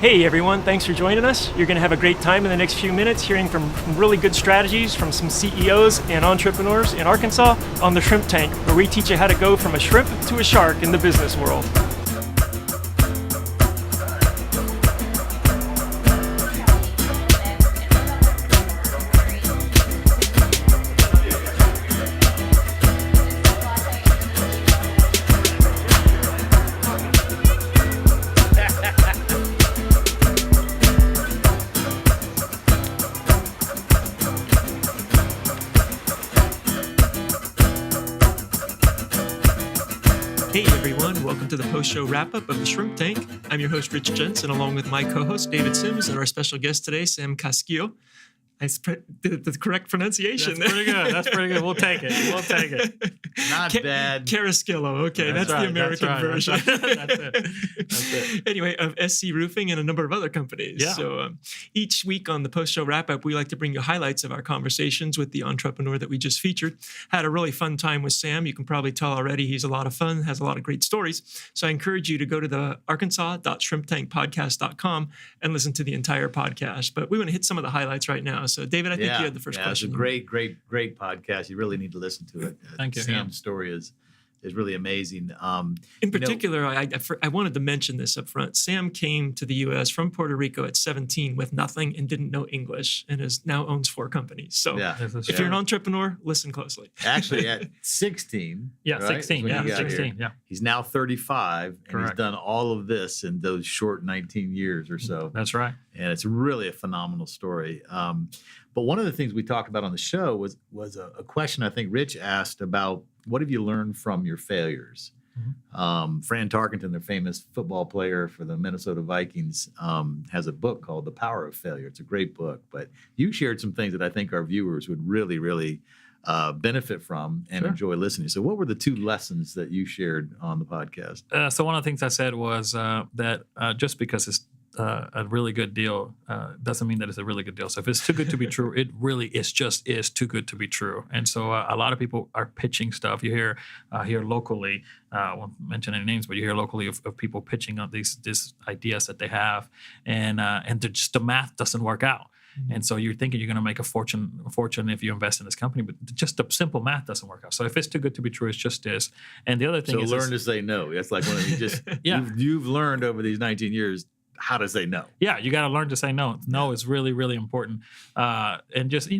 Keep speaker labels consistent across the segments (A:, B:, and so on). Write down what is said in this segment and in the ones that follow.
A: Hey everyone, thanks for joining us. You're going to have a great time in the next few minutes hearing from really good strategies from some CEOs and entrepreneurs in Arkansas on the Shrimp Tank, where we teach you how to go from a shrimp to a shark in the business world. Hey everyone, welcome to the post-show wrap-up of the Shrimp Tank. I'm your host, Rich Jensen, along with my co-host, David Sims, and our special guest today, Sam Carrasquillo. I did the correct pronunciation.
B: That's pretty good. That's pretty good. We'll take it. We'll take it.
C: Not bad.
A: Carrasquillo. Okay, that's
B: right,
A: the American version.
B: That's it.
A: Anyway, of SC Roofing and a number of other companies.
B: Yeah.
A: So each week on the post-show wrap-up, we like to bring you highlights of our conversations with the entrepreneur that we just featured. Had a really fun time with Sam. You can probably tell already he's a lot of fun, has a lot of great stories. So I encourage you to go to the arkansas.shrimptankpodcast.com and listen to the entire podcast. But we want to hit some of the highlights right now. So David, I think you had the first question.
C: It's a great podcast. You really need to listen to it.
B: Thank you.
C: Sam's story is really amazing.
A: In particular, I wanted to mention this up front. Sam came to the U.S. from Puerto Rico at 17 with nothing and didn't know English and now owns 4 companies. So if you're an entrepreneur, listen closely.
C: Actually, at 16.
B: Yeah,
C: right,
B: 16. Yeah, 16. Yeah.
C: He's now 35, and
B: Correct.
C: he's done all of this in those short 19 years or so.
B: That's right.
C: And it's really a phenomenal story. But one of the things we talked about on the show was a question I think Rich asked about what have you learned from your failures?
B: Mm-hmm.
C: Fran Tarkenton, the famous football player for the Minnesota Vikings, has a book called The Power of Failure. It's a great book, but you shared some things that I think our viewers would really, really benefit from and enjoy listening. So what were the 2 lessons that you shared on the podcast?
B: So one of the things I said was that just because it's a really good deal doesn't mean that it's a really good deal. So if it's too good to be true, it really is too good to be true. And so a lot of people are pitching stuff. You hear here locally, I won't mention any names, but you hear locally of people pitching on these ideas that they have, and just the math doesn't work out. And so you're thinking you're going to make a fortune if you invest in this company, but just the simple math doesn't work out. So if it's too good to be true, it's just this. And the other thing is
C: learn to say no. That's like one of you you've learned over these 19 years how to say no.
B: Yeah, you got to learn to say no. No is really, really important. And just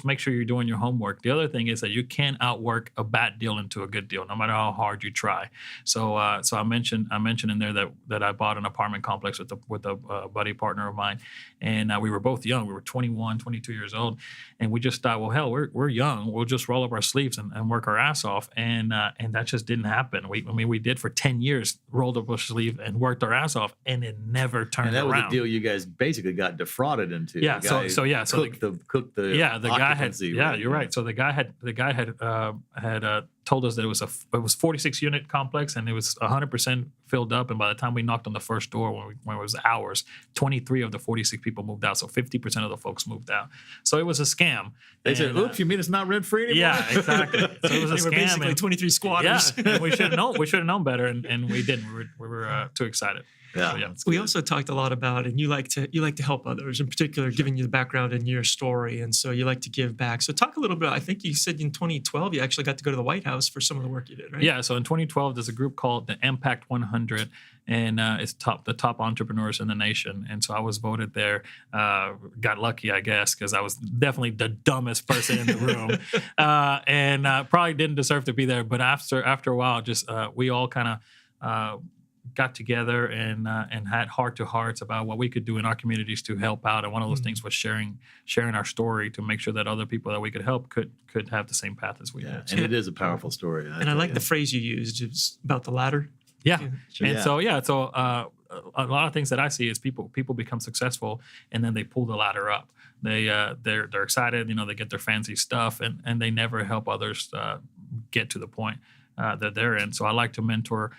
B: make sure you're doing your homework. The other thing is that you can't outwork a bad deal into a good deal, no matter how hard you try. So I mentioned in there that I bought an apartment complex with a buddy partner of mine, and we were both young. We were 21, 22 years old, and we just thought, well, hell, we're young. We'll just roll up our sleeves and work our ass off. And that just didn't happen. We did for 10 years, rolled up our sleeve and worked our ass off, and it never turned around.
C: And that was a deal you guys basically got defrauded into.
B: Yeah.
C: The guy cooked the
B: guy had.
C: Yeah,
B: you're right. So the guy had told us that it was 46-unit complex, and it was 100% filled up. And by the time we knocked on the first door, when it was ours, 23 of the 46 people moved out. So 50% of the folks moved out. So it was a scam.
C: They said, "Oops, you mean it's not rent free anymore?"
B: Yeah, exactly. So it was a scam.
A: Basically 23 squatters.
B: Yeah, and we should have known. We should have known better, and we didn't. We were too excited.
C: Yeah.
B: So, yeah.
A: We also talked a lot about, and you like to help others, in particular, giving you the background in your story, and so you like to give back. So talk a little bit. I think you said in 2012 you actually got to go to the White House for some of the work you did, right?
B: Yeah. So in 2012, there's a group called the Impact 100, and it's the top entrepreneurs in the nation. And so I was voted there. Got lucky, I guess, because I was definitely the dumbest person in the room, and probably didn't deserve to be there. But after a while, just we all kind of got together and had heart-to-hearts about what we could do in our communities to help out. And one of those things was sharing our story to make sure that other people that we could help could have the same path as we did.
C: And it is a powerful story.
A: I like the phrase you used. It's about the ladder.
B: Yeah. So a lot of things that I see is people become successful and then they pull the ladder up. They're excited, they get their fancy stuff and they never help others get to the point that they're in. So I like to mentor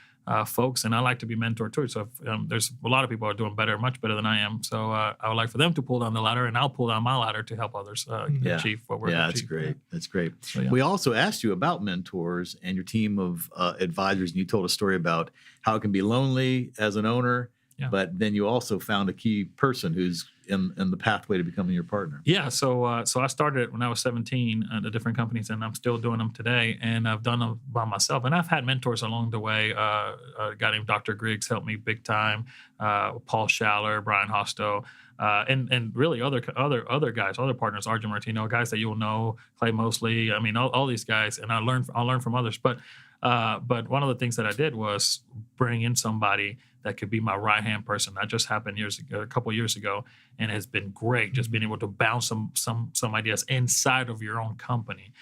B: folks, and I like to be mentored too. So if, there's a lot of people who are doing much better than I am. So I would like for them to pull down the ladder, and I'll pull down my ladder to help others achieve what we're going to achieve.
C: That's great.
B: Yeah.
C: That's great.
B: So, yeah.
C: We also asked you about mentors and your team of advisors, and you told a story about how it can be lonely as an owner
B: Yeah.
C: but then you also found a key person who's in the pathway to becoming your partner.
B: Yeah, so I started when I was 17 at the different companies, and I'm still doing them today. And I've done them by myself, and I've had mentors along the way. A guy named Dr. Griggs helped me big time. Paul Schaller, Brian Hosto, and really other guys, other partners, Arjun Martino, guys that you'll know, Clay Mosley. I mean, all these guys, and I'll learn from others. But one of the things that I did was bring in somebody that could be my right-hand person. That just happened a couple of years ago, and has been great. Just being able to bounce some ideas inside of your own company.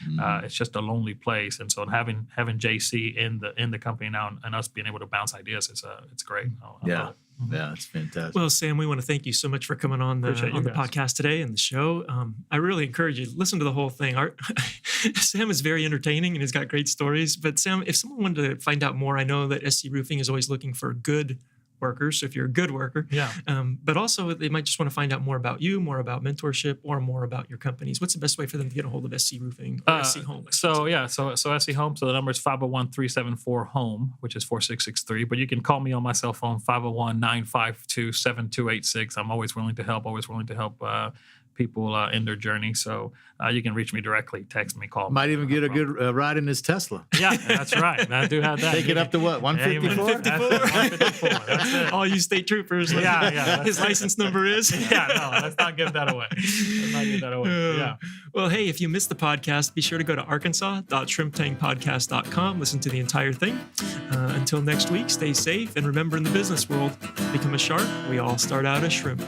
B: It's just a lonely place, and so having JC in the company now, and us being able to bounce ideas, it's great. I love it.
C: Yeah, it's fantastic.
A: Well, Sam, we want to thank you so much for coming on the podcast today and the show. I really encourage you to listen to the whole thing. Sam is very entertaining and has got great stories. But Sam, if someone wanted to find out more, I know that SC Roofing is always looking for good workers. So if you're a good worker, but also they might just want to find out more about you, more about mentorship, or more about your companies. What's the best way for them to get a hold of SC Roofing or SC Home?
B: So SC Home. So the number is 501-374-HOME, which is 4663. But you can call me on my cell phone, 501-952-7286. I'm always willing to help. People in their journey. So you can reach me directly, text me, call me.
C: Might even get a good ride in his Tesla.
B: Yeah, that's right. I do have that.
C: Take it up to what, 154?
B: 154. That's it.
A: All you state troopers. His license number is.
B: Let's not give that away. Yeah.
A: Well, hey, if you missed the podcast, be sure to go to arkansas.shrimptankpodcast.com. Listen to the entire thing. Until next week, stay safe. And remember, in the business world, become a shark. We all start out as shrimp.